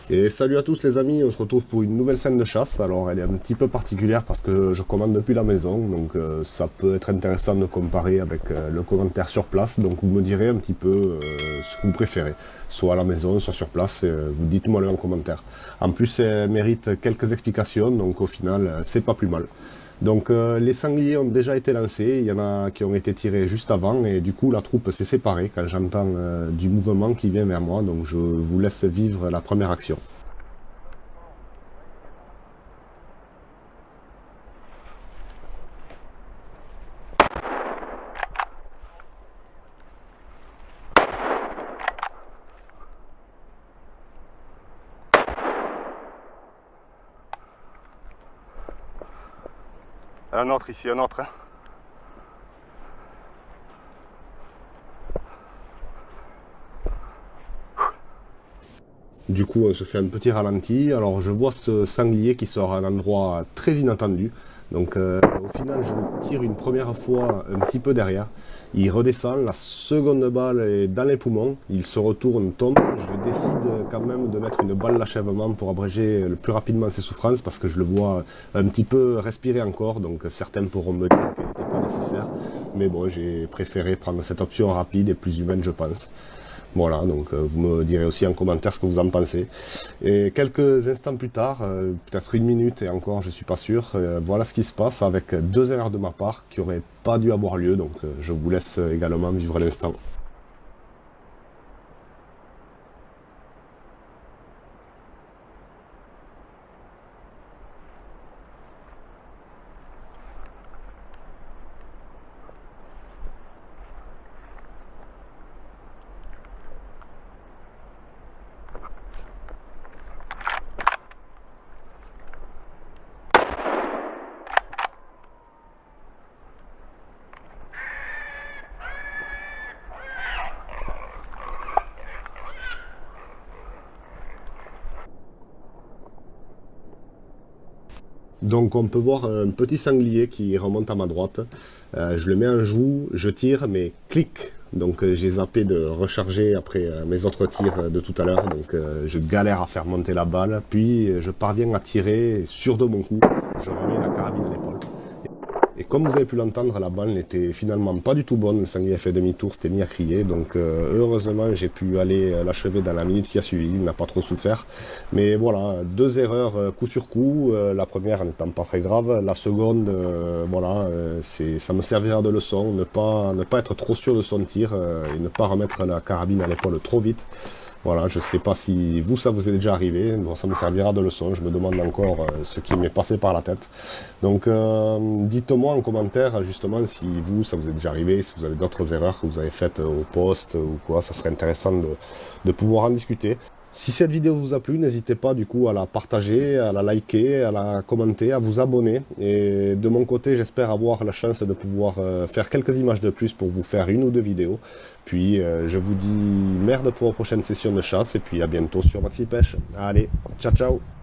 Et salut à tous les amis, on se retrouve pour une nouvelle scène de chasse. Alors elle est un petit peu particulière parce que je commande depuis la maison, donc ça peut être intéressant de comparer avec le commentaire sur place. Donc vous me direz un petit peu ce que vous préférez, soit à la maison, soit sur place, vous dites-moi le en commentaire. En plus elle mérite quelques explications, donc au final c'est pas plus mal. Donc les sangliers ont déjà été lancés, il y en a qui ont été tirés juste avant et du coup la troupe s'est séparée quand j'entends du mouvement qui vient vers moi, donc je vous laisse vivre la première action. Un autre ici, un autre. Hein. Du coup, on se fait un petit ralenti. Alors, je vois ce sanglier qui sort à un endroit très inattendu. Donc, au final, je le tire une première fois un petit peu derrière. Il redescend, la seconde balle est dans les poumons. Il se retourne, tombe. Je décide quand même de mettre une balle d'achèvement pour abréger le plus rapidement ses souffrances parce que je le vois un petit peu respirer encore. Donc, certains pourront me dire qu'elle n'était pas nécessaire. Mais bon, j'ai préféré prendre cette option rapide et plus humaine, je pense. Voilà, donc vous me direz aussi en commentaire ce que vous en pensez. Et quelques instants plus tard, peut-être une minute et encore, je suis pas sûr, voilà ce qui se passe avec deux erreurs de ma part qui n'auraient pas dû avoir lieu, donc je vous laisse également vivre l'instant. Donc on peut voir un petit sanglier qui remonte à ma droite. Je le mets en joue, je tire, mais clic. Donc j'ai zappé de recharger après mes autres tirs de tout à l'heure. Donc je galère à faire monter la balle. Puis je parviens à tirer sûr de mon coup. Je remets la carabine à l'épaule. Et comme vous avez pu l'entendre, la balle n'était finalement pas du tout bonne. Le sanglier a fait demi-tour, s'était mis à crier. Donc heureusement, j'ai pu aller l'achever dans la minute qui a suivi. Il n'a pas trop souffert. Mais voilà, deux erreurs coup sur coup. La première n'étant pas très grave. La seconde, voilà, ça me servira de leçon. Ne pas être trop sûr de son tir et ne pas remettre la carabine à l'épaule trop vite. Voilà, je ne sais pas si vous, ça vous est déjà arrivé. Bon, ça me servira de leçon. Je me demande encore ce qui m'est passé par la tête. Donc, dites-moi en commentaire, justement, si vous, ça vous est déjà arrivé, si vous avez d'autres erreurs que vous avez faites au poste ou quoi. Ça serait intéressant de pouvoir en discuter. Si cette vidéo vous a plu, n'hésitez pas du coup à la partager, à la liker, à la commenter, à vous abonner. Et de mon côté, j'espère avoir la chance de pouvoir faire quelques images de plus pour vous faire une ou deux vidéos. Puis je vous dis merde pour vos prochaines sessions de chasse et puis à bientôt sur Maxi Pêche. Allez, ciao ciao!